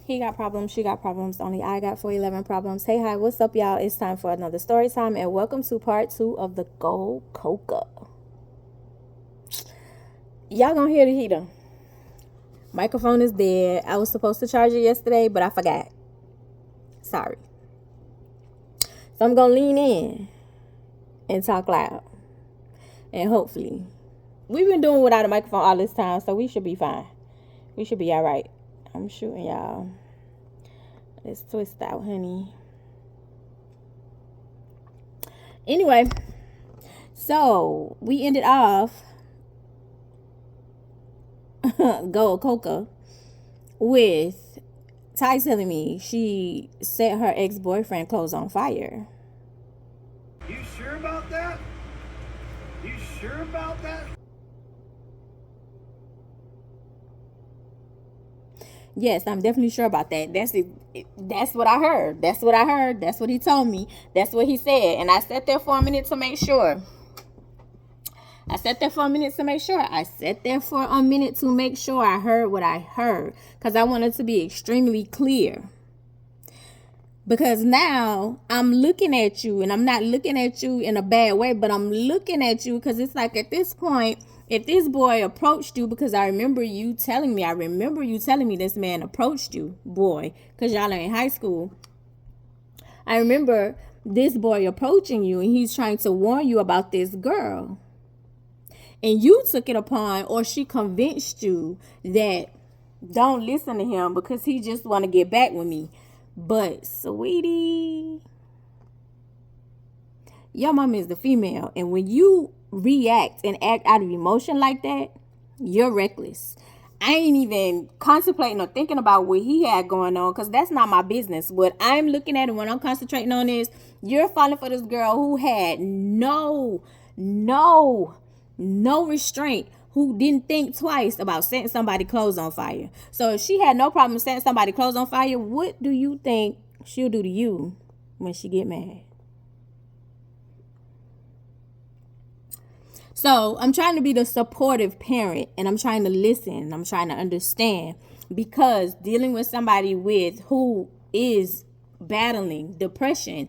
He got problems, she got problems, only I got 411 problems. Hey, hi, what's up, y'all? It's time for another story time, and welcome to part 2 of the Gold Coca. Y'all gonna hear the heater. Microphone is dead. I was supposed to charge it yesterday, but I forgot. Sorry. So I'm gonna lean in and talk loud. And hopefully, we've been doing without a microphone all this time, so we should be fine. We should be all right. I'm shooting y'all. Let's twist out, honey. Anyway, so we ended off Gold Coca with Ty telling me she set her ex-boyfriend clothes on fire. You sure about that? You sure about that? Yes, I'm definitely sure about that. That's it. That's what I heard. That's what I heard. That's what he told me. That's what he said. And I sat there for a minute to make sure. I sat there for a minute to make sure I heard what I heard. Because I wanted to be extremely clear. Because now I'm looking at you, and I'm not looking at you in a bad way, but I'm looking at you because it's like at this point, if this boy approached you, because I remember you telling me this man approached you, boy, because y'all are in high school. I remember this boy approaching you, and he's trying to warn you about this girl. And you took it upon, or she convinced you that don't listen to him because he just want to get back with me. But, sweetie, your mama is the female. And when you react and act out of emotion like that, you're reckless. I ain't even contemplating or thinking about what he had going on because that's not my business. What I'm looking at and what I'm concentrating on is you're falling for this girl who had no restraint, who didn't think twice about setting somebody's clothes on fire. So if she had no problem setting somebody's clothes on fire, what do you think she'll do to you when she get mad? So I'm trying to be the supportive parent, and I'm trying to listen. I'm trying to understand, because dealing with somebody who is battling depression,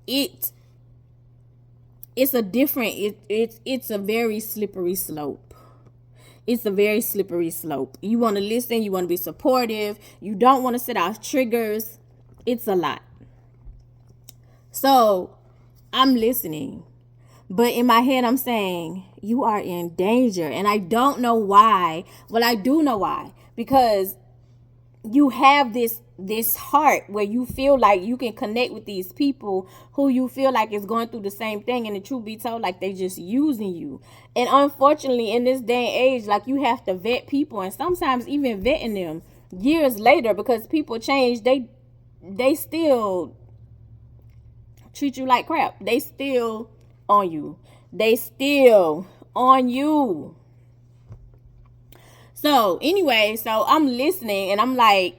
it's a very slippery slope. It's a very slippery slope. You want to listen. You want to be supportive. You don't want to set off triggers. It's a lot. So I'm listening. But in my head, I'm saying, you are in danger. And I don't know why. Well, I do know why. Because you have this heart where you feel like you can connect with these people who you feel like is going through the same thing, and the truth be told, like they just using you. And unfortunately, in this day and age, like you have to vet people, and sometimes even vetting them years later, because people change, they still treat you like crap. They still on you. So anyway, so I'm listening, and I'm like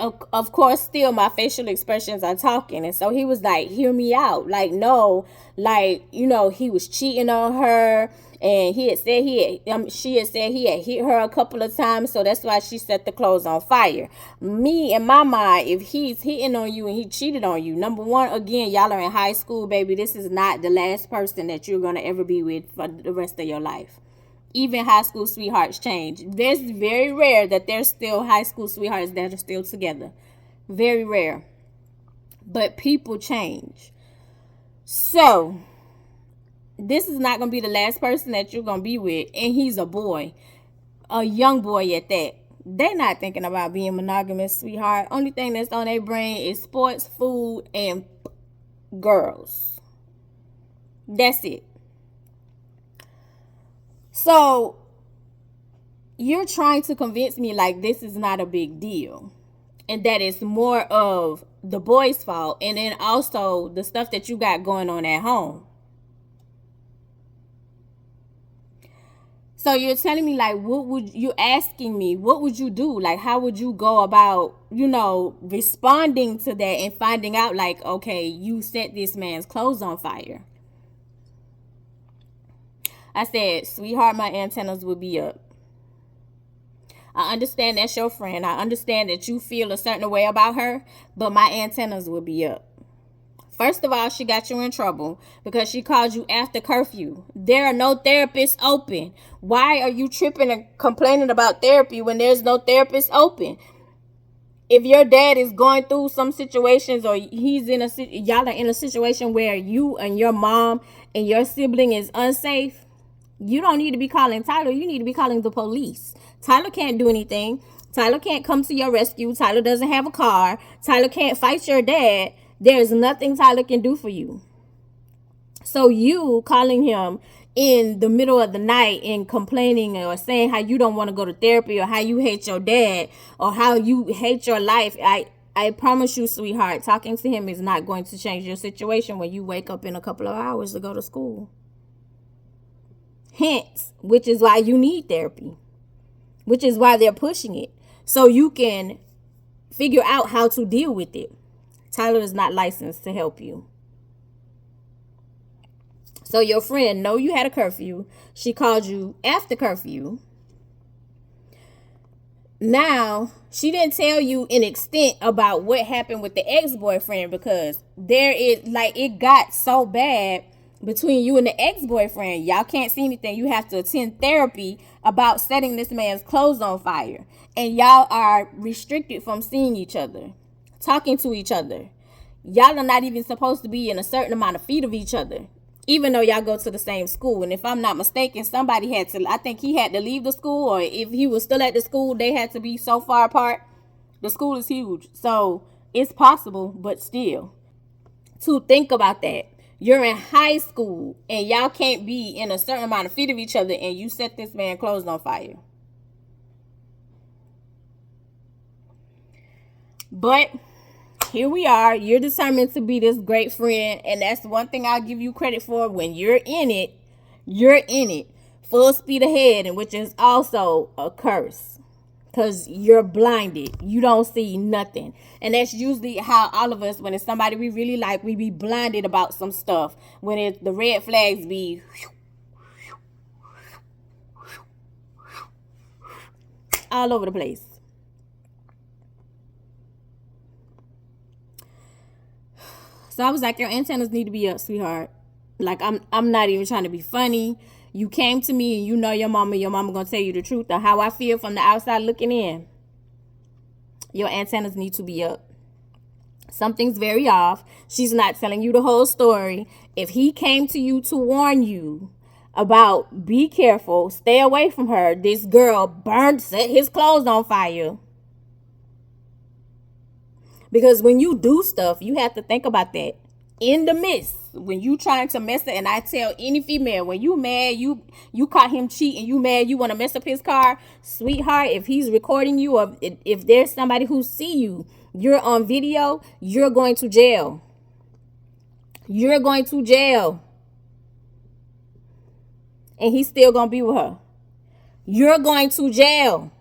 of course still my facial expressions are talking. And so he was like, hear me out. Like, no, like, he was cheating on her, and she had said he had hit her a couple of times, so that's why she set the clothes on fire. Me, in my mind, if he's hitting on you and he cheated on you, number one, again, y'all are in high school, baby. This is not the last person that you're gonna ever be with for the rest of your life. Even high school sweethearts change. It's very rare that there's still high school sweethearts that are still together. Very rare. But people change. So, this is not going to be the last person that you're going to be with. And he's a boy. A young boy at that. They're not thinking about being monogamous, sweetheart. Only thing that's on their brain is sports, food, and girls. That's it. So, you're trying to convince me like this is not a big deal, and that it's more of the boy's fault, and then also the stuff that you got going on at home. So you're telling me, like, you're asking me, what would you do? Like, how would you go about, responding to that and finding out, like, okay, you set this man's clothes on fire? I said, sweetheart, my antennas would be up. I understand that's your friend. I understand that you feel a certain way about her, but my antennas will be up. First of all, she got you in trouble because she called you after curfew. There are no therapists open. Why are you tripping and complaining about therapy when there's no therapist open? If your dad is going through some situations, or y'all are in a situation where you and your mom and your sibling is unsafe, you don't need to be calling Tyler. You need to be calling the police. Tyler can't do anything. Tyler can't come to your rescue. Tyler doesn't have a car. Tyler can't fight your dad. There's nothing Tyler can do for you. So you calling him in the middle of the night and complaining or saying how you don't want to go to therapy, or how you hate your dad, or how you hate your life, I promise you, sweetheart, talking to him is not going to change your situation when you wake up in a couple of hours to go to school. Hence, which is why you need therapy, which is why they're pushing it, so you can figure out how to deal with it. Tyler is not licensed to help you. So your friend know you had a curfew. She called you after curfew. Now, she didn't tell you in extent about what happened with the ex-boyfriend, because it got so bad between you and the ex-boyfriend. Y'all can't see anything. You have to attend therapy about setting this man's clothes on fire. And y'all are restricted from seeing each other, talking to each other. Y'all are not even supposed to be in a certain amount of feet of each other, even though y'all go to the same school. And if I'm not mistaken, I think he had to leave the school, or if he was still at the school, they had to be so far apart. The school is huge, so it's possible, but still, to think about that. You're in high school and y'all can't be in a certain amount of feet of each other, and you set this man clothes on fire. But here we are. You're determined to be this great friend, and that's one thing I'll give you credit for. When you're in it full speed ahead, and which is also a curse, because you're blinded. You don't see nothing. And that's usually how all of us, when it's somebody we really like, we be blinded about some stuff. When the red flags be all over the place. So I was like, your antennas need to be up, sweetheart. Like, I'm not even trying to be funny. You came to me and you know your mama gonna tell you the truth of how I feel from the outside looking in. Your antennas need to be up. Something's very off. She's not telling you the whole story. If he came to you to warn you about, be careful, stay away from her, this girl set his clothes on fire. Because when you do stuff, you have to think about that. In the midst, when you trying to mess it, and I tell any female, when you mad, you caught him cheating, you mad, you want to mess up his car, sweetheart, if he's recording you, or if there's somebody who see you, you're on video, you're going to jail. You're going to jail. And he's still going to be with her. You're going to jail.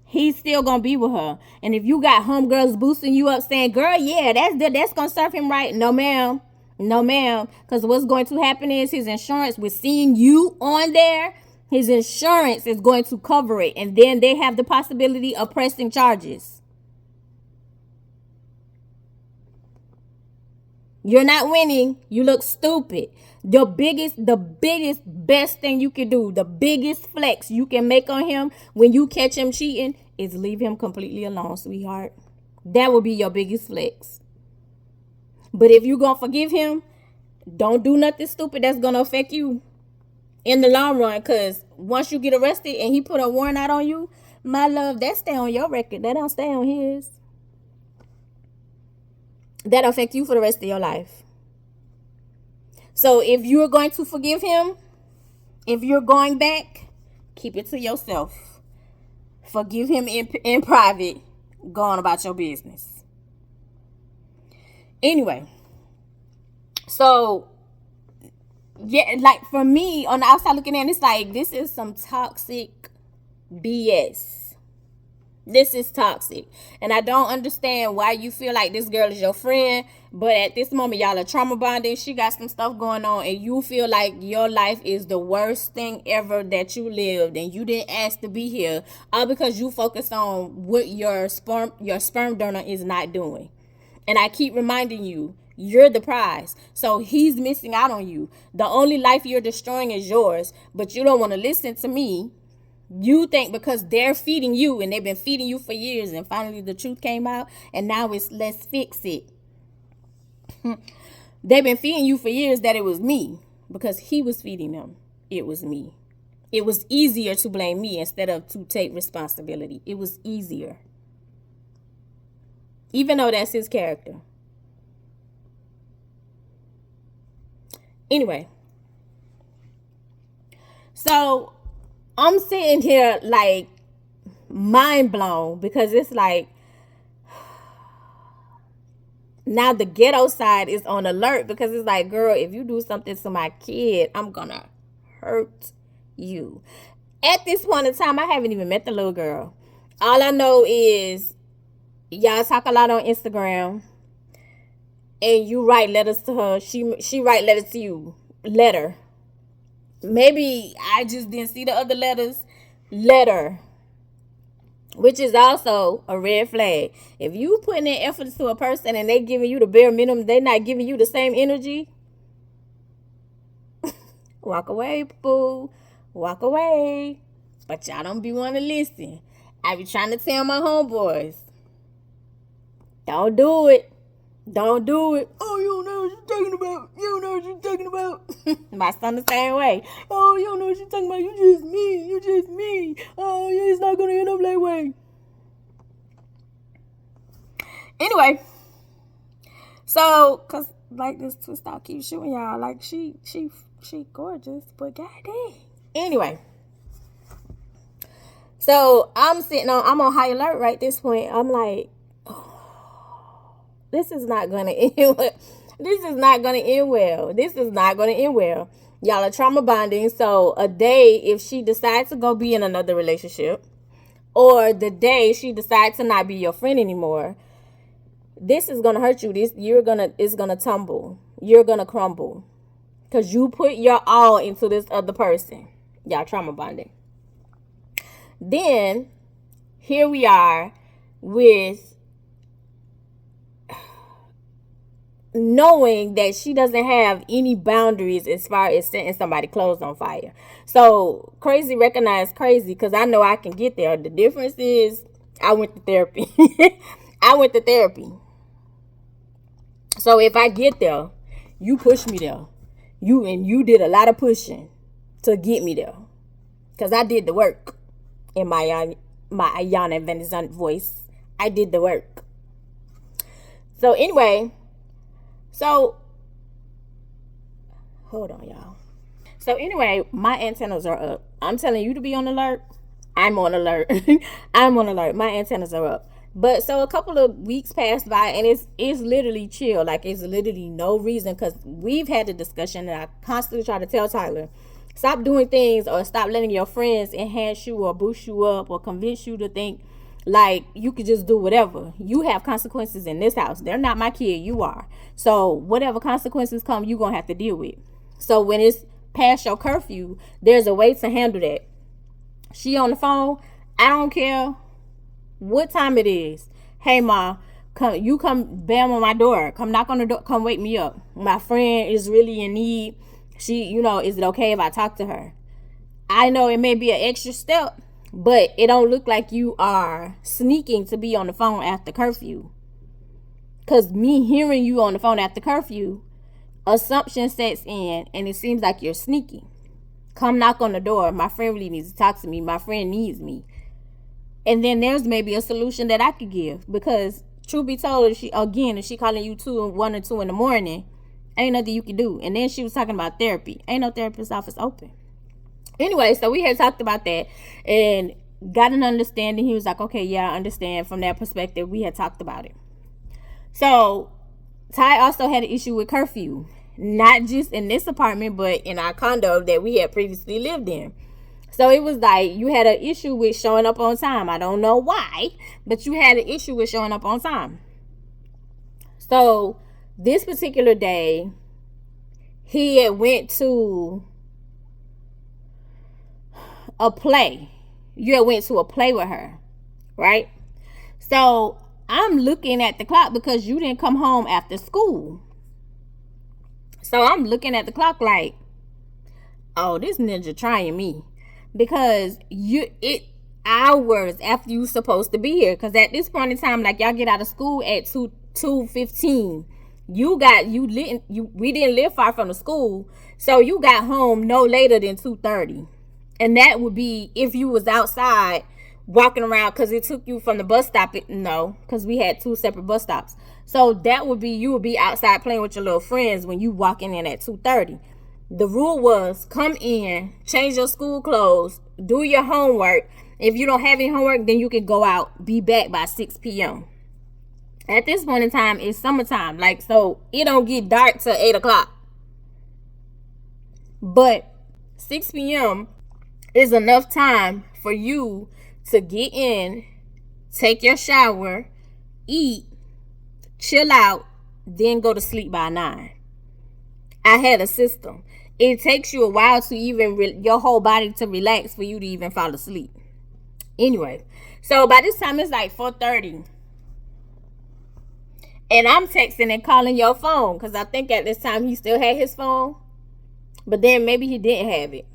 He's still going to be with her. And if you got homegirls boosting you up saying, girl, yeah, that's going to serve him right. No, ma'am. No, ma'am. Because what's going to happen is his insurance, with seeing you on there, his insurance is going to cover it. And then they have the possibility of pressing charges. You're not winning. You look stupid. The biggest, best thing you can do, the biggest flex you can make on him when you catch him cheating is leave him completely alone, sweetheart. That will be your biggest flex. But if you're going to forgive him, don't do nothing stupid that's going to affect you in the long run. Because once you get arrested and he put a warrant out on you, my love, that stay on your record. That don't stay on his. That'll affect you for the rest of your life. So if you're going to forgive him, if you're going back, keep it to yourself. Forgive him in private. Go on about your business. Anyway, so yeah, like for me on the outside looking in, it's like this is some toxic BS. This is toxic. And I don't understand why you feel like this girl is your friend, but at this moment, y'all are trauma bonding. She got some stuff going on, and you feel like your life is the worst thing ever that you lived, and you didn't ask to be here, all because you focused on what your sperm donor is not doing. And I keep reminding you, you're the prize. So he's missing out on you. The only life you're destroying is yours, but you don't want to listen to me. You think because they're feeding you and they've been feeding you for years, and finally the truth came out, and now it's let's fix it. They've been feeding you for years that it was me, because he was feeding them. It was me. It was easier to blame me instead of to take responsibility. It was easier. Even though that's his character. Anyway. So I'm sitting here like mind blown, because it's like now the ghetto side is on alert, because it's like, girl, if you do something to my kid, I'm gonna hurt you. At this point in time, I haven't even met the little girl. All I know is y'all talk a lot on Instagram, and you write letters to her. She write letters to you. Letter. Maybe I just didn't see the other letters. Letter. Which is also a red flag. If you putting in effort to a person and they giving you the bare minimum, they not giving you the same energy, walk away, boo. Walk away. But y'all don't be wanting to listen. I be trying to tell my homeboys, don't do it. Don't do it. Oh, you don't know what you're talking about. You don't know what you're talking about. My son the same way. Oh, you don't know what you're talking about. You just me. You just me. Oh, yeah, it's not going to end up that way. Anyway. So, because like this twist out keeps shooting y'all. Like she gorgeous. But goddamn. Anyway. So, I'm on high alert right this point. I'm like, this is not going to end well. This is not going to end well. This is not going to end well. Y'all are trauma bonding. So a day, if she decides to go be in another relationship, or the day she decides to not be your friend anymore, this is going to hurt you. It's going to tumble. You're going to crumble. Because you put your all into this other person. Y'all trauma bonding. Then, here we are with knowing that she doesn't have any boundaries as far as setting somebody's clothes on fire. So crazy recognize crazy, because I know I can get there. The difference is I went to therapy. I went to therapy. So if I get there, you push me there. You did a lot of pushing to get me there, because I did the work. In my Ayana Venezon voice, I did the work. So anyway. So, hold on, y'all. So, anyway, my antennas are up. I'm telling you to be on alert. I'm on alert. I'm on alert. My antennas are up. But, so a couple of weeks passed by, and it's literally chill. Like, it's literally no reason, because we've had the discussion, and I constantly try to tell Tyler, stop doing things, or stop letting your friends enhance you or boost you up or convince you to think like you could just do whatever. You have consequences in this house. They're not my kid. You are. So whatever consequences come, you're going to have to deal with. So when it's past your curfew, there's a way to handle that. She on the phone. I don't care what time it is. Hey, Ma, come bam on my door. Come knock on the door. Come wake me up. My friend is really in need. She, is it okay if I talk to her? I know it may be an extra step, but it don't look like you are sneaking to be on the phone after curfew. Because me hearing you on the phone after curfew, assumption sets in, and it seems like you're sneaking. Come knock on the door. My friend really needs to talk to me. My friend needs me. And then there's maybe a solution that I could give. Because truth be told, if she calling you 1 or 2 in the morning, ain't nothing you can do. And then she was talking about therapy. Ain't no therapist office open. Anyway, so we had talked about that and got an understanding. He was like, okay, yeah, I understand. From that perspective, we had talked about it. So Ty also had an issue with curfew. Not just in this apartment, but in our condo that we had previously lived in. So it was like you had an issue with showing up on time. I don't know why, but you had an issue with showing up on time. So this particular day, he had went to a play. You had went to a play with her, right? So I'm looking at the clock because you didn't come home after school. So I'm looking at the clock like, oh, this ninja trying me. Because it hours after you supposed to be here. Because at this point in time, like, y'all get out of school at 2:15. We didn't live far from the school, so you got home no later than 2:30. And that would be if you was outside walking around, because it took you from the bus stop. No, because we had 2 separate bus stops. So that would be, you would be outside playing with your little friends when you walking in at 2:30. The rule was come in, change your school clothes, do your homework. If you don't have any homework, then you can go out, be back by 6 p.m. At this point in time, it's summertime. Like, so it don't get dark till 8 o'clock. But 6 p.m. is enough time for you to get in, take your shower, eat, chill out, then go to sleep by 9. I had a system. It takes you a while to even your whole body to relax for you to even fall asleep. Anyway, so by this time it's like 4:30. And I'm texting and calling your phone because I think at this time he still had his phone. But then maybe he didn't have it.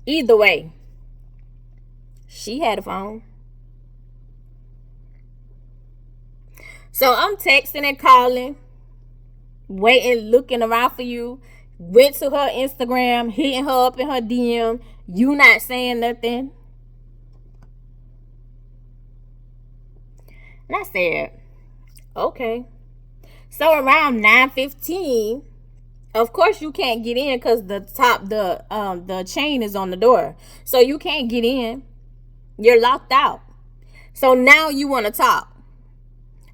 Either way, she had a phone. So I'm texting and calling, waiting, looking around for you. Went to her Instagram, hitting her up in her DM. You not saying nothing. And I said, okay. So around 9:15, of course you can't get in because the chain is on the door. So you can't get in. You're locked out. So now you want to talk.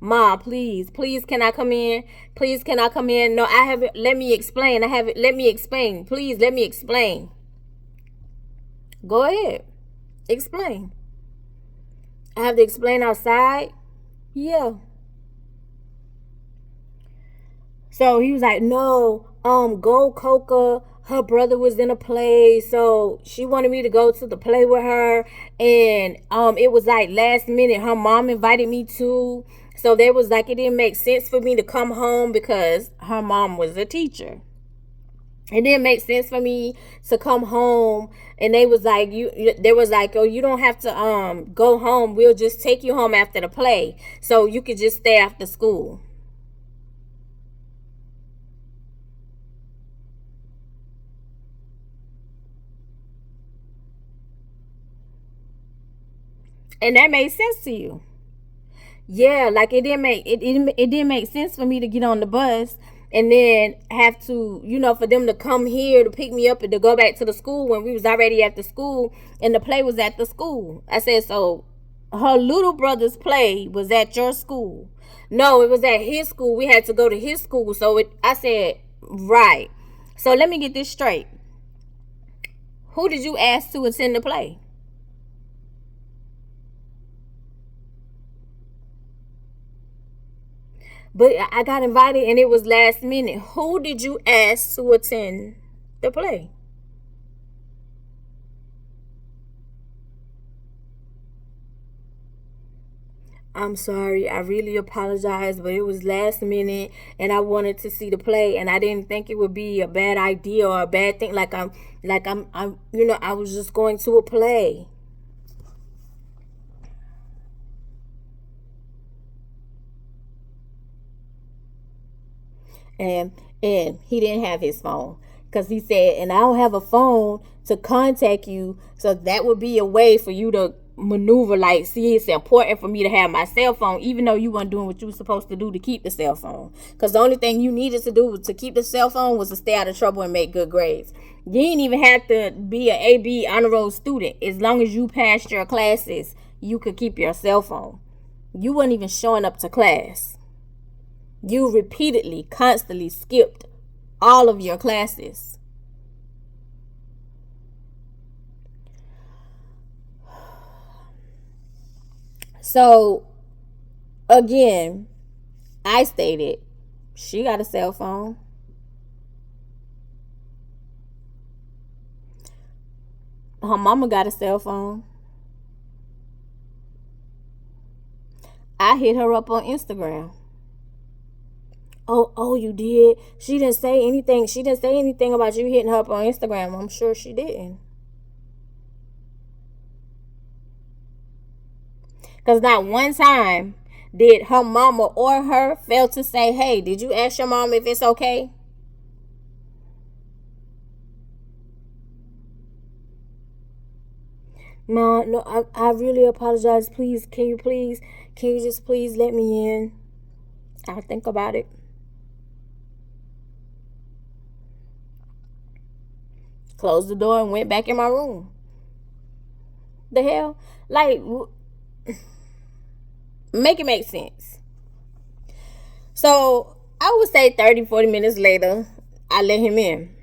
Mom, please, can I come in? Please, can I come in? No, I haven't. Let me explain. Let me explain. Please, let me explain. Go ahead. Explain. I have to explain outside? Yeah. So he was like, no, Gold Coca, her brother was in a play, so she wanted me to go to the play with her, and it was like last minute. Her mom invited me to. So there was like, it didn't make sense for me to come home because her mom was a teacher. It didn't make sense for me to come home. And they was like, oh, you don't have to go home. We'll just take you home after the play. So you could just stay after school. And that made sense to you. Yeah, like it didn't make sense for me to get on the bus and then have to, for them to come here to pick me up and to go back to the school when we was already at the school and the play was at the school. I said, so her little brother's play was at your school? No, it was at his school. We had to go to his school. So I said, right. So let me get this straight. Who did you ask to attend the play? But I got invited and it was last minute. Who did you ask to attend the play? I'm sorry. I really apologize, but it was last minute and I wanted to see the play and I didn't think it would be a bad idea or a bad thing. I was just going to a play. And he didn't have his phone because he said, and I don't have a phone to contact you, so that would be a way for you to maneuver, like, see, it's important for me to have my cell phone, even though you weren't doing what you were supposed to do to keep the cell phone, because the only thing you needed to do to keep the cell phone was to stay out of trouble and make good grades. You didn't even have to be an AB honor roll student. As long as you passed your classes, you could keep your cell phone. You weren't even showing up to class. You repeatedly, constantly skipped all of your classes. So again, I stated she got a cell phone. Her mama got a cell phone. I hit her up on Instagram. Oh, you did? She didn't say anything. She didn't say anything about you hitting her up on Instagram. I'm sure she didn't. Because not one time did her mama or her fail to say, hey, did you ask your mom if it's okay? No, I really apologize. Please, can you just please let me in? I'll think about it. Closed the door and went back in my room. The hell? Like, make it make sense. So, I would say 30, 40 minutes later, I let him in.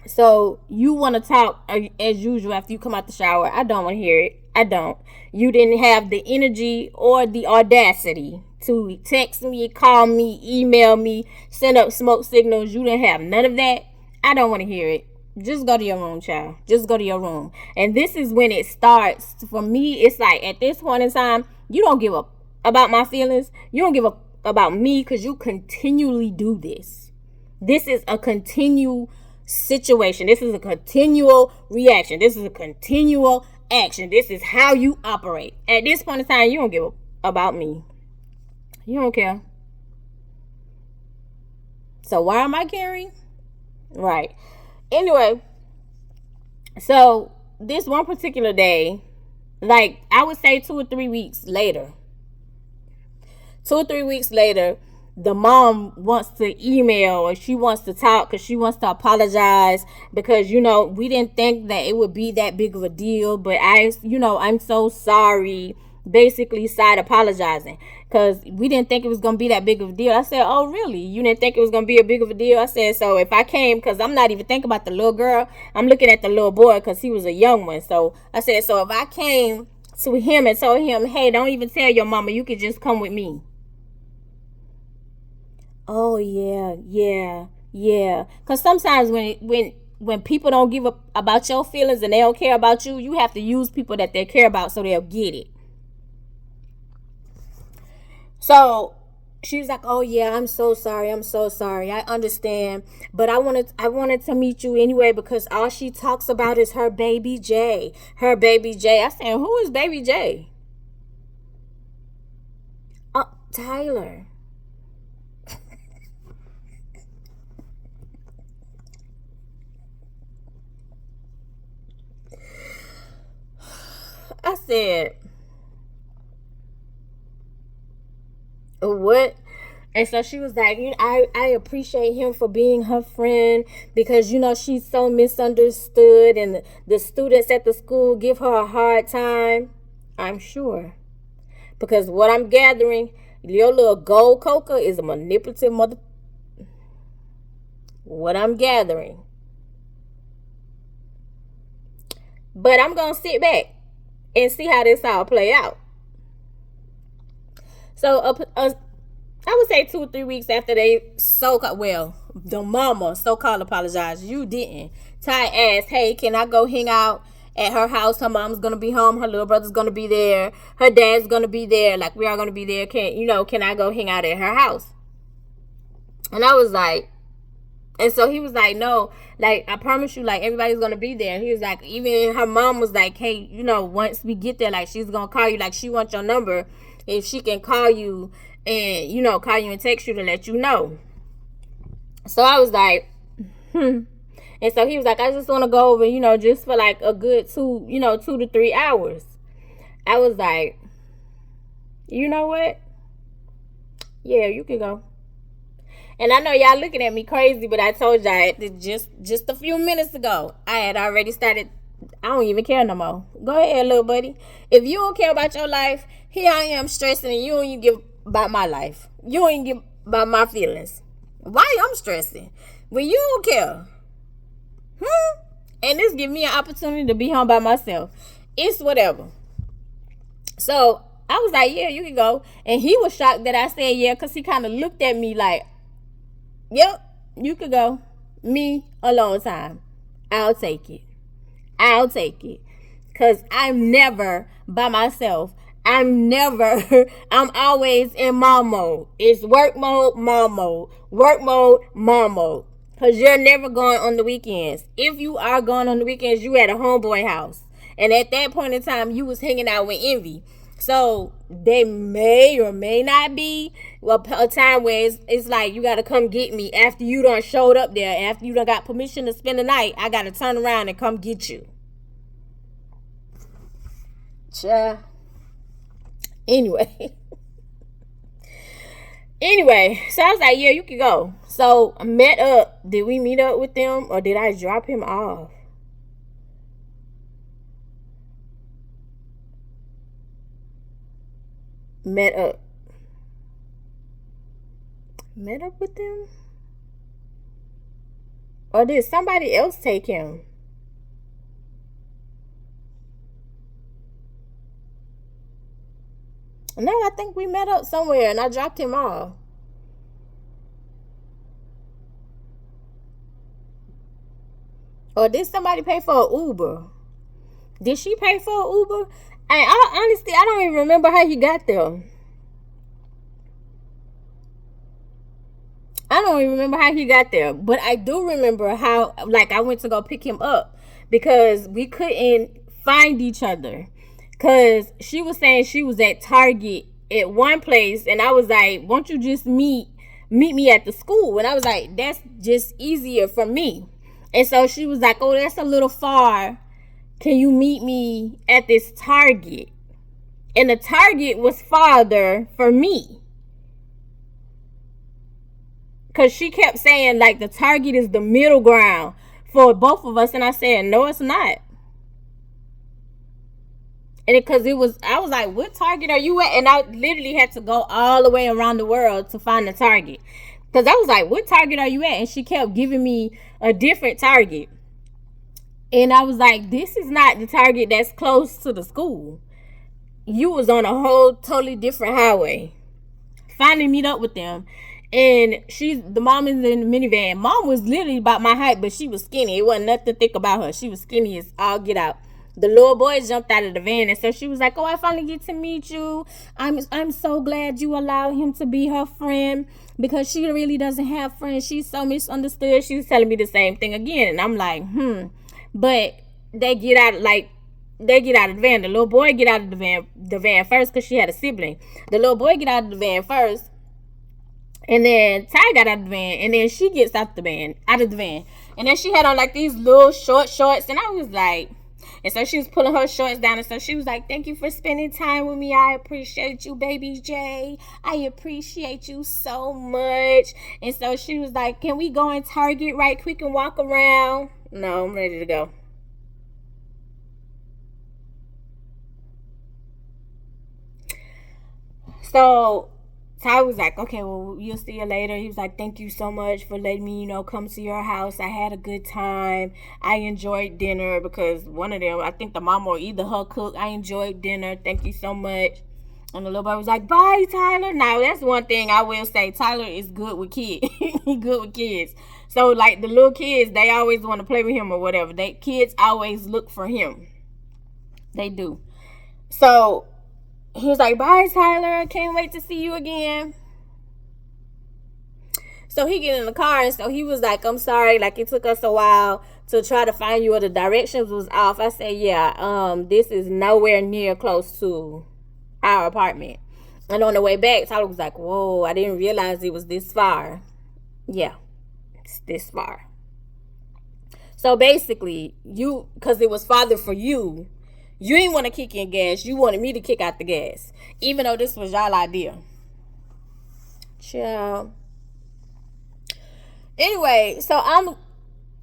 So, you want to talk as usual after you come out the shower. I don't want to hear it. I don't. You didn't have the energy or the audacity to text me, call me, email me, send up smoke signals. You didn't have none of that. I don't want to hear it. Just go to your room, child. Just go to your room. And this is when it starts. For me, it's like at this point in time, you don't give up about my feelings. You don't give up about me because you continually do this. This is a continual situation. This is a continual reaction. This is a continual action. This is how you operate. At this point in time, you don't give up about me. You don't care. So why am I caring? Right. Anyway, so this one particular day, like I would say 2 or 3 weeks later, the mom wants to email or she wants to talk because she wants to apologize because, we didn't think that it would be that big of a deal. But I'm so sorry. Basically started apologizing because we didn't think it was going to be that big of a deal. I said, oh, really? You didn't think it was going to be a big of a deal? I said, so if I came, because I'm not even thinking about the little girl. I'm looking at the little boy because he was a young one. So I said, so if I came to him and told him, hey, don't even tell your mama, you could just come with me. Oh, yeah. Because sometimes when people don't give up about your feelings and they don't care about you, you have to use people that they care about so they'll get it. So she was like, oh yeah, I'm so sorry. I understand. But I wanted to meet you anyway because all she talks about is her baby J. I said, who is baby J? Tyler. I said, what? And so she was like, I appreciate him for being her friend because, she's so misunderstood and the students at the school give her a hard time. I'm sure. Because what I'm gathering, your little gold coca is a manipulative mother. What I'm gathering. But I'm going to sit back and see how this all play out. So I would say 2 or 3 weeks after they the mama so-called apologized. You didn't. Ty asked, hey, can I go hang out at her house? Her mom's going to be home. Her little brother's going to be there. Her dad's going to be there. Like, we are going to be there. Can I go hang out at her house? And I was like, and so he was like, no, like, I promise you, like, everybody's going to be there. He was like, even her mom was like, hey, once we get there, like, she's going to call you. Like, she wants your number. If she can call you and, call you and text you to let you know. So I was like, And so he was like, I just want to go over, just for like a good 2 to 3 hours. I was like, you know what? Yeah, you can go. And I know y'all looking at me crazy, but I told y'all just a few minutes ago, I had already started. I don't even care no more. Go ahead, little buddy. If you don't care about your life, here I am stressing and you don't even give about my life. You don't even give about my feelings. Why I'm stressing? When you don't care. And this give me an opportunity to be home by myself. It's whatever. So I was like, yeah, you can go. And he was shocked that I said yeah, because he kind of looked at me like, yep, you could go. Me, alone time. I'll take it. I'll take it. Because I'm never by myself. I'm always in mom mode. It's work mode, mom mode. Work mode, mom mode. Because you're never going on the weekends. If you are going on the weekends, you at a homeboy house. And at that point in time, you was hanging out with Envy. So they may or may not be a time where it's like you got to come get me after you done showed up there. After you done got permission to spend the night, I got to turn around and come get you. Anyway. So I was like, yeah, you can go. So I met up. Did we meet up with them or did I drop him off? Met up with them? Or did somebody else take him? No, I think we met up somewhere and I dropped him off. Or did somebody pay for an Uber? Did she pay for an Uber? Honestly, I don't even remember how he got there. I don't even remember how he got there. But I do remember how, like, I went to go pick him up because we couldn't find each other. Because she was saying she was at Target at one place. And I was like, won't you just meet me at the school? And I was like, that's just easier for me. And so she was like, oh, that's a little far. Can you meet me at this Target? And the Target was farther for me. Because she kept saying, like, the Target is the middle ground for both of us. And I said, no, it's not. And because I was like, what Target are you at? And I literally had to go all the way around the world to find the Target. Because I was like, what Target are you at? And she kept giving me a different Target. And I was like, this is not the Target that's close to the school. You was on a whole totally different highway. Finally meet up with them. And the mom is in the minivan. Mom was literally about my height, but she was skinny. It wasn't nothing thick about her. She was skinny as all get out. The little boy jumped out of the van, and so she was like, oh, I finally get to meet you. I'm so glad you allowed him to be her friend because she really doesn't have friends. She's so misunderstood. She was telling me the same thing again. And I'm like, But they get out of the van. The little boy get out of the van first because she had a sibling. The little boy get out of the van first. And then Ty got out of the van. And then she gets out of the van. And then she had on like these little short shorts. And I was like, and so she was pulling her shorts down. And so she was like, thank you for spending time with me. I appreciate you, baby J. I appreciate you so much. And so she was like, can we go in Target right quick and walk around? No, I'm ready to go. So Ty was like, okay, well, you'll see you later. He was like, thank you so much for letting me, come to your house. I had a good time. I enjoyed dinner because one of them, I think the mom or either her cook. I enjoyed dinner. Thank you so much. And the little boy was like, bye, Tyler. Now, that's one thing I will say. Tyler is good with kids. He good with kids. So, like, the little kids, they always want to play with him or whatever. Kids always look for him. They do. So he was like, bye, Tyler. Can't wait to see you again. So he get in the car, and so he was like, I'm sorry. Like, it took us a while to try to find you, or the directions was off. I said, yeah, this is nowhere near close to our apartment. And on the way back, Tyler was like, whoa, I didn't realize it was this far. Yeah, it's this far. So basically, because it was farther for you, you didn't want to kick in gas. You wanted me to kick out the gas. Even though this was y'all idea. Ciao. Anyway, so I'm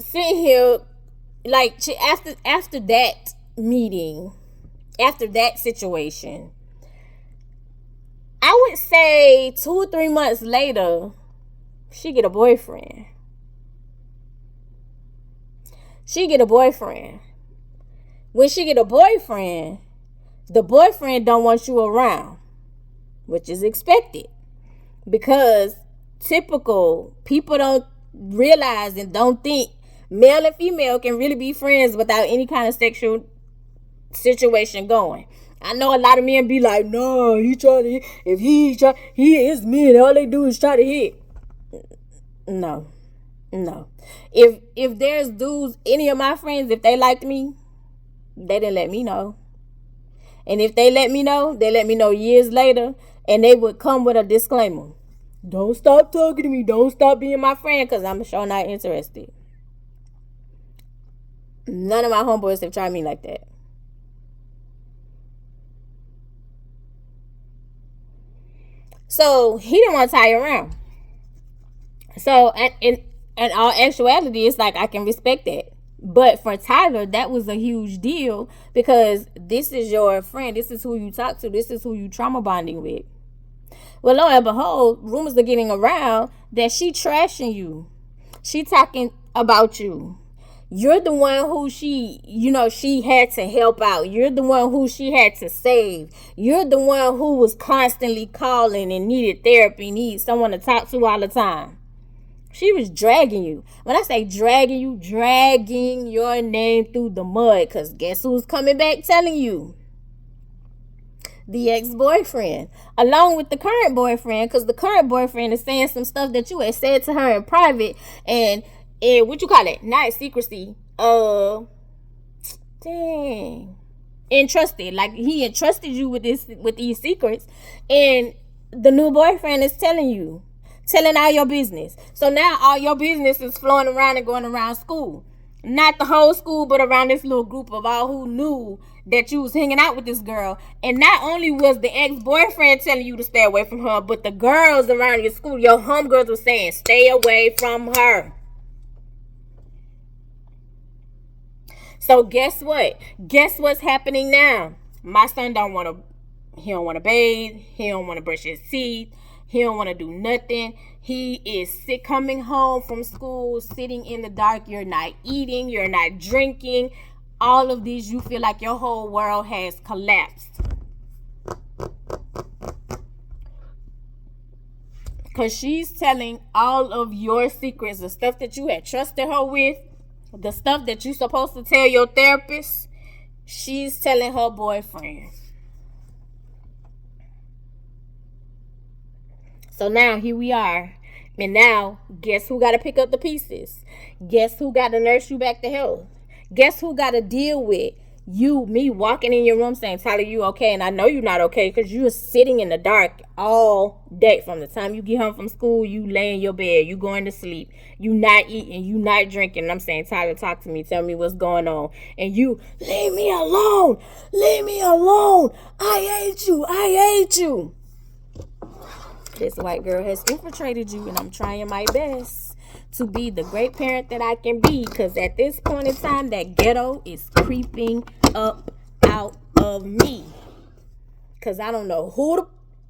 sitting here, like, after that meeting, after that situation, I would say 2 or 3 months later, she get a boyfriend. When she get a boyfriend, The boyfriend don't want you around, which is expected, because typical people don't realize and don't think male and female can really be friends without any kind of sexual situation going. I know a lot of men be like, no, he is men, all they do is try to hit. No. If there's dudes, any of my friends, if they liked me, they didn't let me know. And if they let me know, they let me know years later, and they would come with a disclaimer. Don't stop talking to me. Don't stop being my friend, because I'm sure not interested. None of my homeboys have tried me like that. So he didn't want to tie around. So in all actuality, it's like I can respect that. But for Tyler, that was a huge deal, because this is your friend. This is who you talk to. This is who you trauma bonding with. Well, lo and behold, rumors are getting around that she trashing you. She talking about you. You're the one who she had to help out. You're the one who she had to save. You're the one who was constantly calling and needed therapy, needed someone to talk to all the time. She was dragging you. When I say dragging you, dragging your name through the mud. Because guess who's coming back telling you? The ex-boyfriend. Along with the current boyfriend. Because the current boyfriend is saying some stuff that you had said to her in private. And what you call it? Not secrecy. Entrusted. Like he entrusted you with these secrets. And the new boyfriend is telling all your business. So now all your business is flowing around and going around school. Not the whole school, but around this little group of all who knew that you was hanging out with this girl. And not only was the ex-boyfriend telling you to stay away from her, but the girls around your school, your homegirls, were saying, stay away from her. So guess what? Guess what's happening now? My son don't want to bathe. He don't want to brush his teeth. He don't want to do nothing. He is sick coming home from school, sitting in the dark. You're not eating. You're not drinking. All of these, you feel like your whole world has collapsed. Because she's telling all of your secrets, the stuff that you had trusted her with, the stuff that you're supposed to tell your therapist, she's telling her boyfriend. So now here we are. And now, guess who got to pick up the pieces? Guess who got to nurse you back to health? Guess who got to deal with me walking in your room saying, Tyler, you okay? And I know you're not okay because you're sitting in the dark all day. From the time you get home from school, you lay in your bed, you going to sleep, you not eating, you not drinking. And I'm saying, Tyler, talk to me. Tell me what's going on. And you, leave me alone. Leave me alone. I hate you. This white girl has infiltrated you, and I'm trying my best to be the great parent that I can be, because at this point in time, that ghetto is creeping up out of me, because I don't know who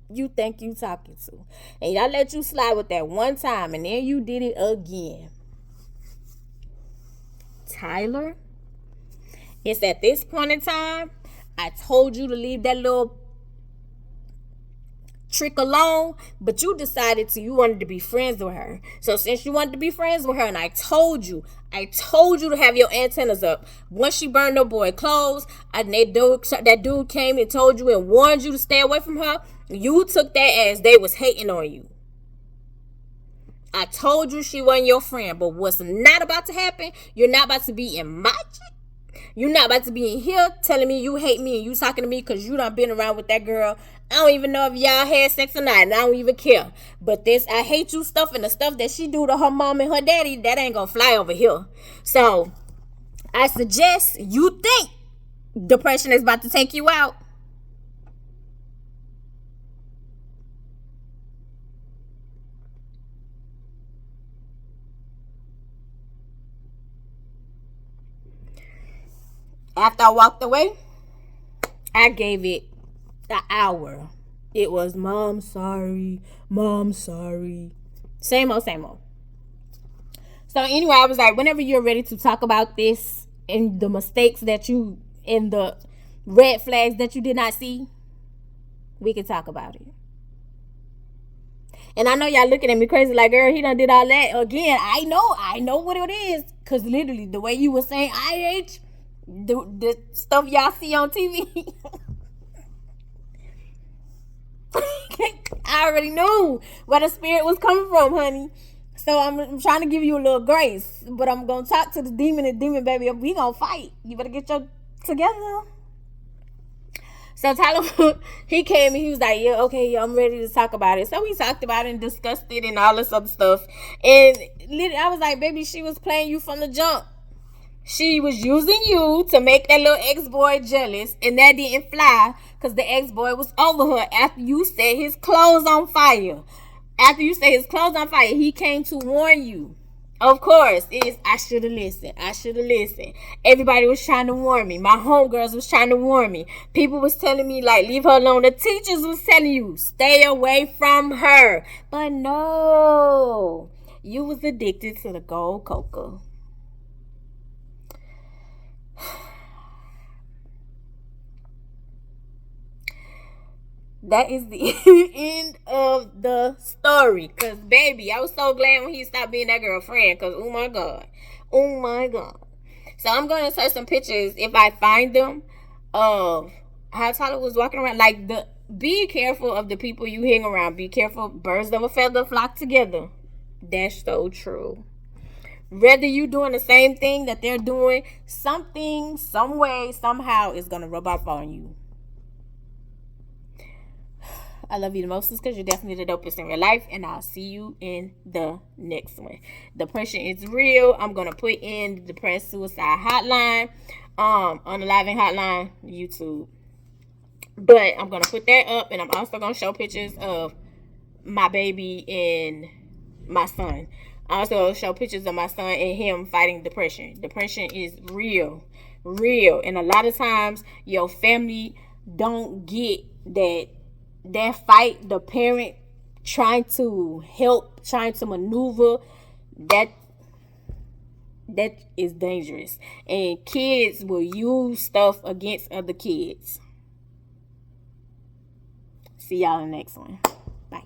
you think you talking to, and y'all let you slide with that one time, and then you did it again. Tyler, it's at this point in time, I told you to leave that little trick alone, but you decided you wanted to be friends with her. So since you wanted to be friends with her, and I told you to have your antennas up. Once she burned her boy clothes, and that dude came and told you and warned you to stay away from her, you took that as they was hating on you. I told you she wasn't your friend, but what's not about to happen, you're not about to be in my You're not about to be in here telling me you hate me and you talking to me because you done been around with that girl. I don't even know if y'all had sex or not, and I don't even care. But this I hate you stuff and the stuff that she do to her mom and her daddy, that ain't gonna fly over here. So I suggest you think depression is about to take you out. After I walked away, I gave it an hour. It was, Mom, sorry. Mom, sorry. Same old, same old. So anyway, I was like, whenever you're ready to talk about this and the mistakes that you, and the red flags that you did not see, we can talk about it. And I know y'all looking at me crazy like, girl, he done did all that. Again, I know what it is. Because literally, the way you were saying IH, the stuff y'all see on TV, I already knew where the spirit was coming from, honey. So I'm trying to give you a little grace. But I'm going to talk to the demon, and demon, baby, we going to fight. You better get your together. So Tyler, he came and he was like, yeah, okay, I'm ready to talk about it. So we talked about it and discussed it and all this other stuff. And I was like, baby, she was playing you from the jump. She was using you to make that little ex-boy jealous. And that didn't fly because the ex-boy was over her after you set his clothes on fire. After you set his clothes on fire, he came to warn you. Of course, I should have listened. Everybody was trying to warn me. My homegirls was trying to warn me. People was telling me, like, leave her alone. The teachers was telling you, stay away from her. But no, you was addicted to the gold cocoa. That is the end of the story. Because, baby, I was so glad when he stopped being that girlfriend. Because, oh, my God. So, I'm going to search some pictures, if I find them, of how Tyler was walking around. Like, be careful of the people you hang around. Be careful. Birds of a feather flock together. That's so true. Whether you doing the same thing that they're doing, something, some way, somehow is going to rub off on you. I love you the most because you're definitely the dopest in your life, and I'll see you in the next one. Depression is real. I'm going to put in the Depressed Suicide Hotline, Unaliving Hotline, YouTube. But I'm going to put that up, and I'm also going to show pictures of my baby and my son. I also show pictures of my son and him fighting depression. Depression is real. And a lot of times, your family don't get that fight, the parent trying to help, trying to maneuver, that is dangerous. And kids will use stuff against other kids. See y'all in the next one. Bye.